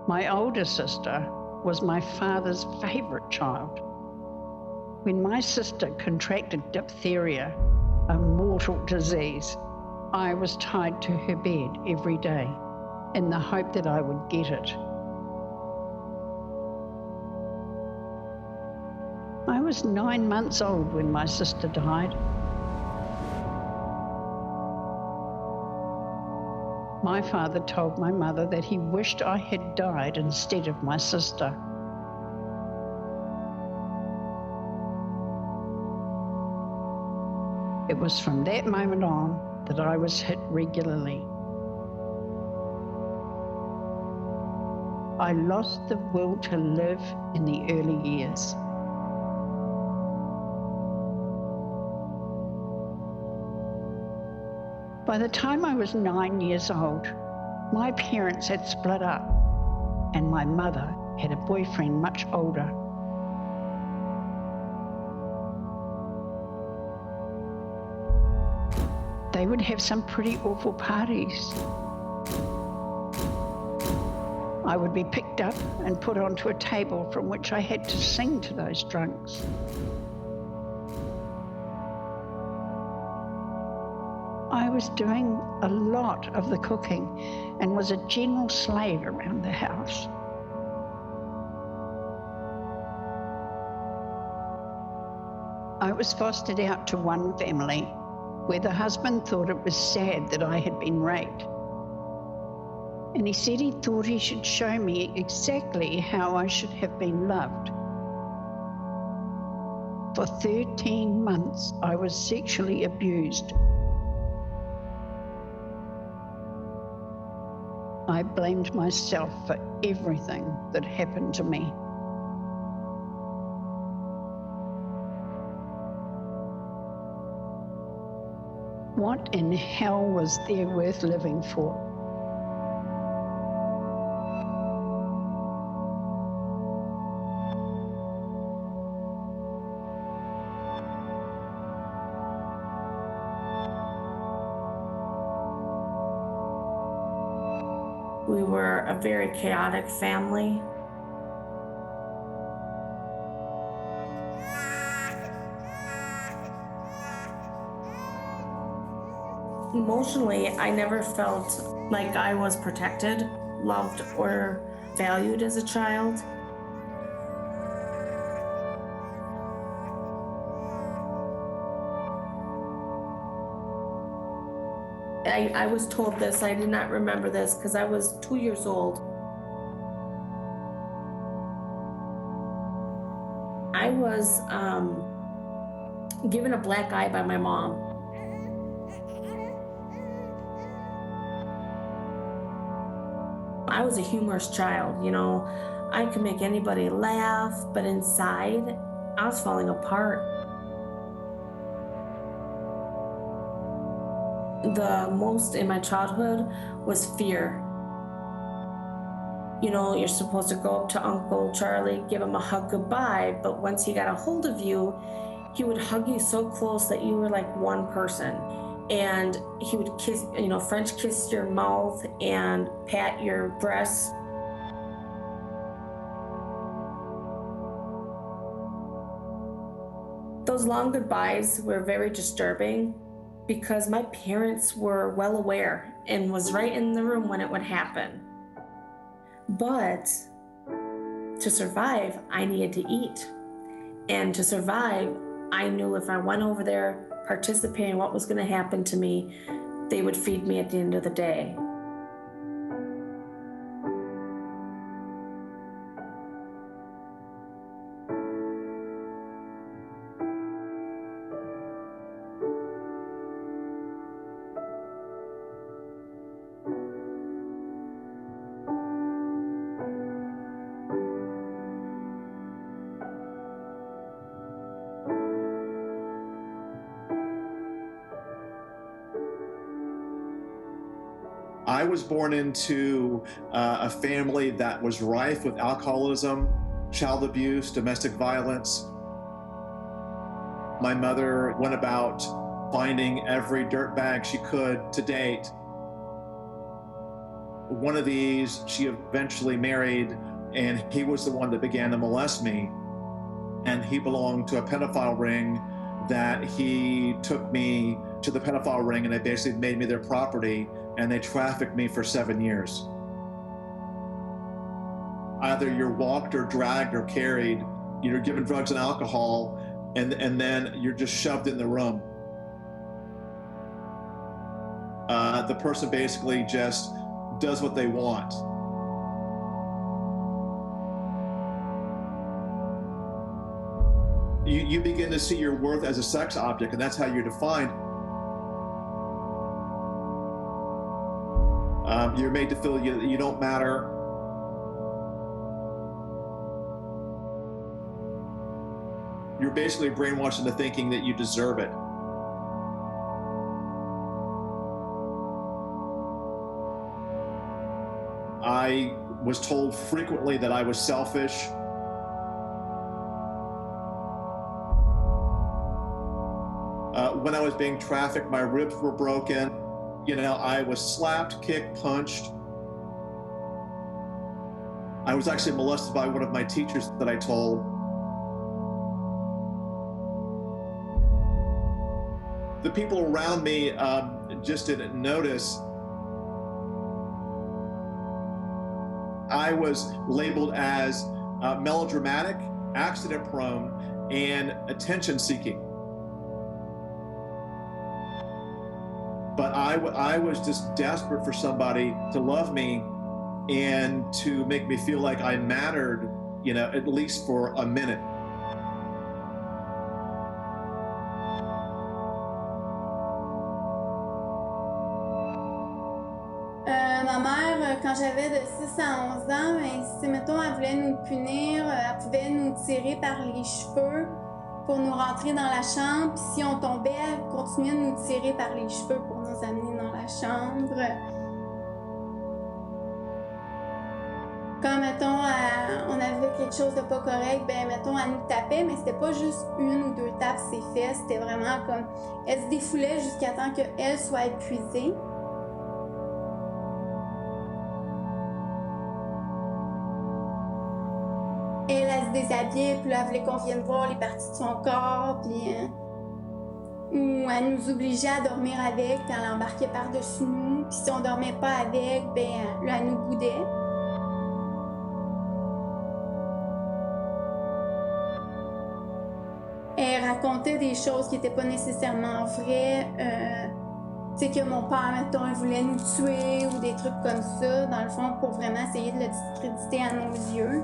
My older sister was my father's favourite child. When my sister contracted diphtheria, a mortal disease, I was tied to her bed every day in the hope that I would get it. I was 9 months old when my sister died. My father told my mother that he wished I had died instead of my sister. It was from that moment on that I was hit regularly. I lost the will to live in the early years. By the time I was 9 years old, my parents had split up and my mother had a boyfriend much older. They would have some pretty awful parties. I would be picked up and put onto a table from which I had to sing to those drunks. I was doing a lot of the cooking and was a general slave around the house. I was fostered out to one family where the husband thought it was sad that I had been raped. And he said he thought he should show me exactly how I should have been loved. For 13 months, I was sexually abused. I blamed myself for everything that happened to me. What in hell was there worth living for? We were a very chaotic family. Emotionally, I never felt like I was protected, loved, or valued as a child. I was told this, I did not remember this because I was 2 years old. I was given a black eye by my mom. I was a humorous child, you know. I could make anybody laugh, but inside, I was falling apart. The most in my childhood was fear. You know, you're supposed to go up to Uncle Charlie, give him a hug goodbye, but once he got a hold of you, he would hug you so close that you were like one person. And he would kiss, you know, French kiss your mouth and pat your breasts. Those long goodbyes were very disturbing because my parents were well aware and was right in the room when it would happen. But to survive, I needed to eat. And to survive, I knew if I went over there participating in what was going to happen to me, they would feed me at the end of the day. I was born into a family that was rife with alcoholism, child abuse, domestic violence. My mother went about finding every dirtbag she could to date. One of these she eventually married, and he was the one that began to molest me. And he belonged to a pedophile ring that he took me to the pedophile ring, and they basically made me their property, and they trafficked me for 7 years. Either you're walked or dragged or carried, you're given drugs and alcohol, and then you're just shoved in the room. The person basically just does what they want. You begin to see your worth as a sex object, and that's how you're defined. You're made to feel you don't matter. You're basically brainwashed into thinking that you deserve it. I was told frequently that I was selfish. When I was being trafficked, my ribs were broken. I was slapped, kicked, punched. I was actually molested by one of my teachers that I told. The people around me just didn't notice. I was labeled as melodramatic, accident-prone, and attention-seeking. But I was just desperate for somebody to love me and to make me feel like I mattered, at least for a minute. Ma mère, quand j'avais de 6 à 11 ans, si, mettons, elle voulait nous punir, elle pouvait nous tirer par les cheveux pour nous rentrer dans la chambre. Puis si on tombait, elle continuait de nous tirer par les cheveux pour nous amener dans la chambre. Quand, mettons, on avait quelque chose de pas correct, mettons, elle nous tapait, mais c'était pas juste 1 ou 2 tapes ses fesses, c'était vraiment comme... Elle se défoulait jusqu'à temps qu'elle soit épuisée. Elle se déshabillait, puis là, elle voulait qu'on vienne voir les parties de son corps, puis... ou elle nous obligeait à dormir avec, puis elle embarquait par-dessus nous, puis si on dormait pas avec, là, elle nous boudait. Elle racontait des choses qui n'étaient pas nécessairement vraies, tu sais, que mon père, mettons, il voulait nous tuer, ou des trucs comme ça, dans le fond, pour vraiment essayer de le discréditer à nos yeux.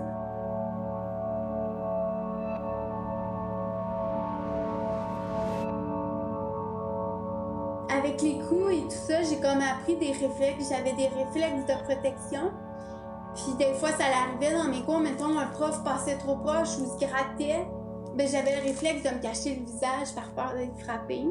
Avec les coups et tout ça, j'ai comme appris des réflexes. J'avais des réflexes de protection. Puis des fois, ça l'arrivait dans mes cours, mettons, un prof passait trop proche ou se grattait. J'avais le réflexe de me cacher le visage par peur d'être frappée.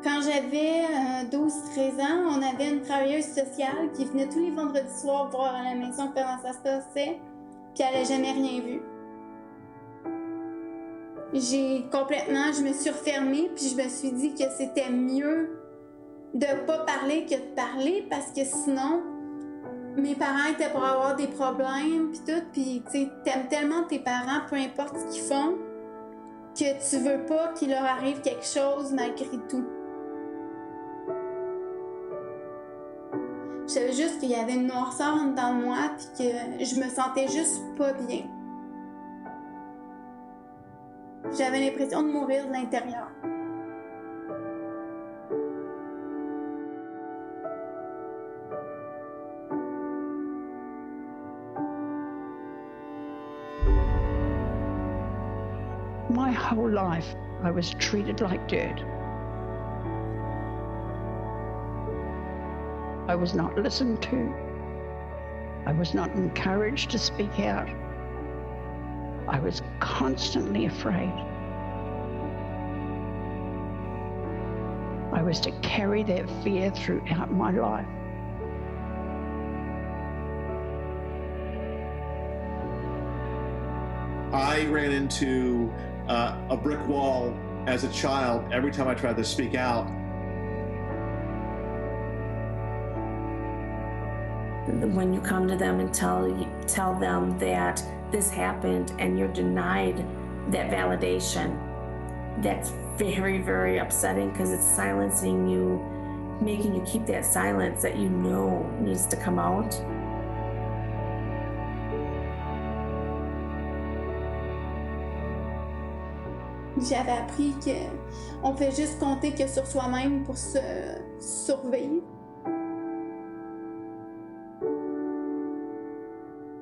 Quand j'avais 12-13 ans, on avait une travailleuse sociale qui venait tous les vendredis soirs voir à la maison comment ça se passait, puis elle n'a jamais rien vu. Je me suis refermée, puis je me suis dit que c'était mieux de pas parler que de parler, parce que sinon, mes parents étaient pour avoir des problèmes, puis tout, puis tu sais, t'aimes tellement tes parents, peu importe ce qu'ils font, que tu veux pas qu'il leur arrive quelque chose malgré tout. Je savais juste qu'il y avait une noirceur en dedans de moi, puis que je me sentais juste pas bien. J'avais l'impression de mourir de l'intérieur. My whole life, I was treated like dirt. I was not listened to. I was not encouraged to speak out. I was constantly afraid. I was to carry that fear throughout my life. I ran into a brick wall as a child every time I tried to speak out. When you come to them and tell them that this happened and you're denied that validation, that's very, very upsetting because it's silencing you, making you keep that silence that you know needs to come out. J'avais appris qu'on fait juste compter que sur soi-même pour se surveiller.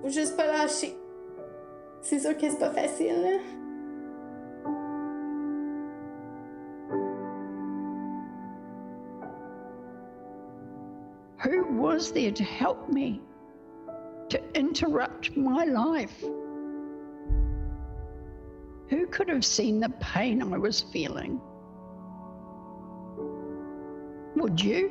Faut juste pas lâcher. C'est sûr que c'est pas facile, hein? Who was there to help me, to interrupt my life? Who could have seen the pain I was feeling? Would you?